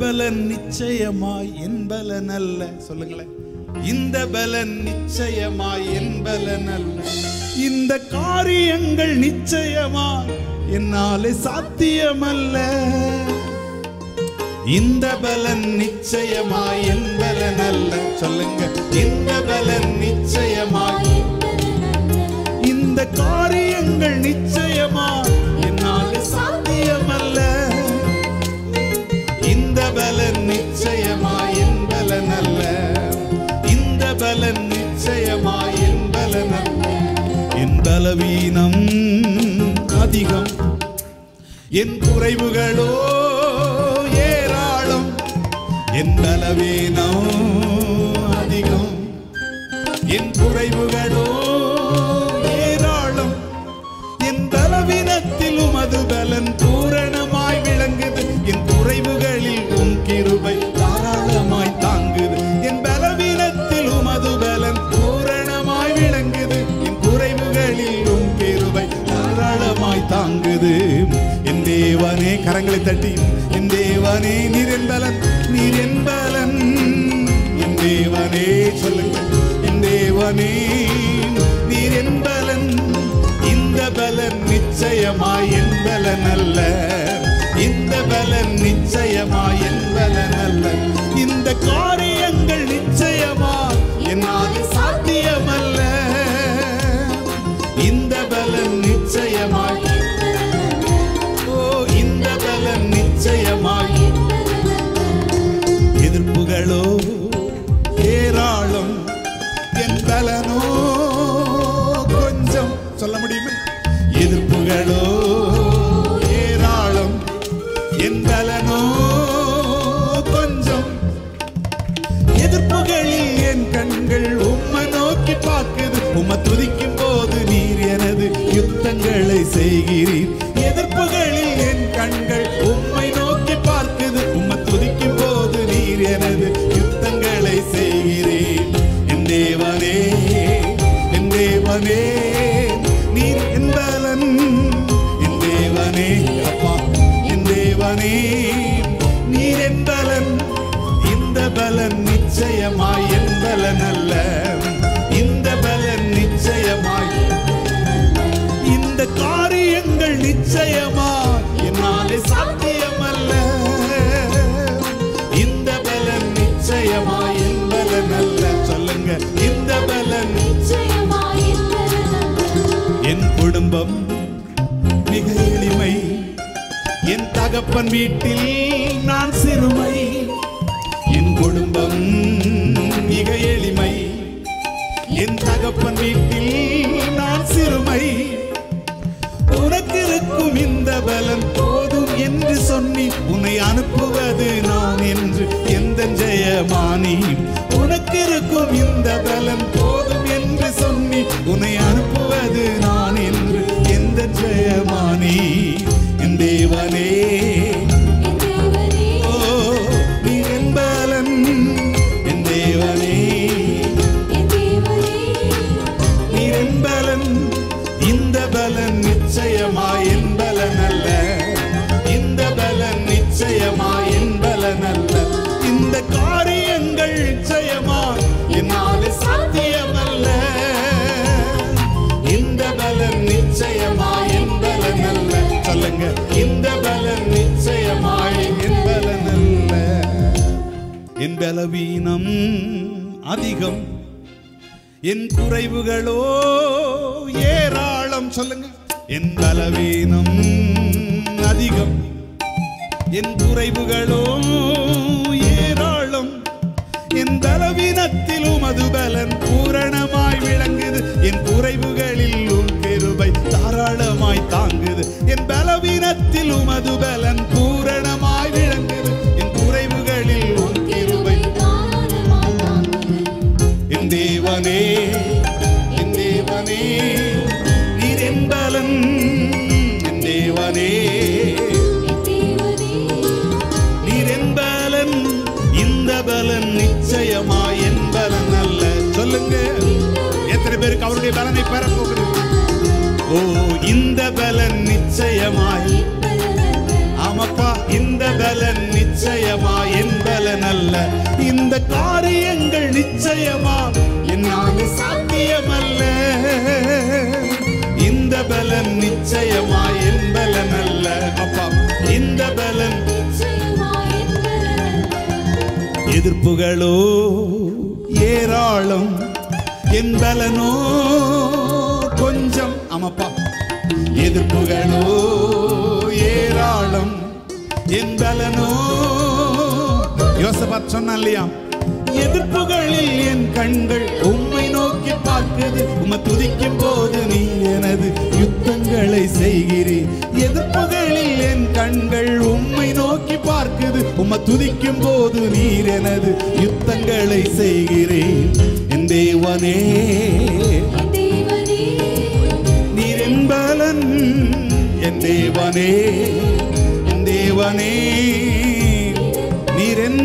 பலன் நிச்சயமாய் என் பலன் அல்ல. சொல்லுங்களேன். இந்த பலன் நிச்சயமாய் என் பலன் அல்ல. இந்த காரியங்கள் நிச்சயமாய் என்னாலே சாத்தியமல்ல. இந்த பலன் நிச்சயமாய் என் பலன் அல்ல. சொல்லுங்க. இந்த பலன் நிச்சயமாய், இந்த காரியங்கள் நிச்சயமாய் என்னாலே சாத்தியமல்ல. இந்த பலன் நிச்சயமாய் என் பலன் அல்ல. இந்த பலன் நிச்சயமாய் என் பலன் அல்ல. என் பலவீனம் அதிகம், என் குறைவுகளோ ஏராளம். என் பலவீனம் அதிகம், என் குறைவுகளோ ஏராளம். என் பலவீனத்தில் உமது பலன் பூரணமாய் விளங்குது. என் குறைவுகளில் உம் கிருபை தாராளமாய் தாங்குது. என் பலவீனத்தில் உமது பலன் பூரணமாய் விளங்குது. என் குறைவுகளில் உம் கிருபை தாராளமாய் தாங்குது. என் தேவனே, கரங்களை தட்டி, என் தேவனே நீர் என் பலன், நீர் என் பலன். என் தேவனே சொல்லுங்கள். என் தேவனே நீர் என் பலன். இந்த பலன் நிச்சயமாய் என் பலன் அல்ல. இந்த பலன் நிச்சயமாய் என் பலன் அல்ல. இந்த காரியங்கள் நிச்சயமாய் என்னால் சாத்தியமல்ல. இந்த பலன் நிச்சயமாய், ஓ இந்த பலன் நிச்சயமாய். எதிர்ப்புகளோ ஏராளம், என் பலனோ கொஞ்சம். சொல்ல முடியுமே. எதிர்ப்புகளோ ஏராளம், என் பலனோ கொஞ்சம். எதிர்ப்புகளில் என் கண்கள் உம்மை நோக்கி பார்க்குது. உம்மை துதிக்கும் போது நீர் எனது யுத்தங்களை செய்கிறீர். எதிர்ப்புகளில் என் கண்கள் உம்மை நோக்கி பார்க்குது. உம்மை துதிக்கும் போது நீர் எனது யுத்தங்களை செய்கிறீர். என் தேவனே, என் தேவனே நீர் என் பலன். என் தேவனே அப்பா, என் தேவனே நீர் என் பலன். இந்த பலன் நிச்சயமாய் என் பலன் அல்ல. இந்த பலன் நிச்சயமாய், இந்த காரியங்கள் நிச்சயமாய் என்னாலே சாத்தியமல்ல. இந்த பலன் நிச்சயமாய் என் பலன் அல்ல. சொல்லுங்க. இந்த பலன் நிச்சயமாய் என் பலன் அல்ல. என் குடும்பம் மிக எளிமை, என் தகப்பன் வீட்டில் நான் சிறுமை. என் குடும்பம் மிக எளிமை, என் தகப்பன் வீட்டில் நான் சிறுமை. உனக்கு இருக்கும் இந்த பலன் போதும் என்று சொன்னி உன்னை அனுப்புவது நான் என்று எந்த ஜெயமானி. உனக்கு இருக்கும் இந்த பலன் போதும் என்று சொன்னி உன்னை அனுப்புவது நான் என்று எந்த ஜெயமானி. என் தேவனே, ஓ நீர் என் பலன். என் தேவனே நீர் என் பலன். இந்த பலன் நிச்சயமாய் என் பலன் அல்ல. இந்த பலன் நிச்சயமாய் என் பலன் அல்ல. இந்த காரியங்கள் நிச்சயமாய் என்னாலே சாத்தியமல்ல. இந்த பலன் நிச்சயமாய் என் பலன் அல்ல. சொல்லுங்க. இந்த பலன் நிச்சயமாய் என் பலன் அல்ல. என் பலவீனம் அதிகம், என் குறைவுகளோ ஏராளம். சொல்லுங்க. என் பலவீனம் அதிகம், என் குறைவுகளோ ஏராளம். என் பலவீனத்திலும் அது பலன் பூரணமாய் விளங்குது. என் குறைவுகளில் உன் கிருபை தாராளமாய் தாங்குது. என் பலவீனத்திலும் அது பலன் பூரணமாய் விளங்குது. என் குறைவுகளில் உன் கிருபை தாராளமாய் தாங்குது. என் தேவனே, என் தேவனே நீர் என் பலன். என் தேவனே நீர் என் பலன். இந்த பலன் நிச்சயமாய் என் பலன் அல்ல. சொல்லுங்க. எத்தனை பேருக்கு அவருடைய பலனை பெற போகிறது? ஓ இந்த பலன் நிச்சயமாய், ஆமாப்பா இந்த பலன் நிச்சயமாய் அல்ல. இந்த காரியங்கள் நிச்சயமா என்னால் சாத்தியமல்ல. இந்த பலன் நிச்சயமா என் பலன் அல்ல. அப்பா, இந்த பலன் எதிர்ப்புகளோ ஏராளம், என் பலனோ கொஞ்சம். ஆமாப்பா, எதிர்ப்புகளோ ஏராளம், என் பலனோ. யோசபாத் சொன்னான் இல்லையா, எதிர்ப்புகளில் என் கண்கள் உம்மை நோக்கி பார்க்குது. உம்மை துதிக்கும் போது நீ எனது யுத்தங்களை செய்கிறீர். எதிர்ப்புகளில் என் கண்கள் உம்மை நோக்கி பார்க்குது. உம்மை துதிக்கும் போது நீர் எனது யுத்தங்களை செய்கிறீர். என் தேவனே, நீர் என் பலன். என் தேவனே, என் தேவனே, நீர் என்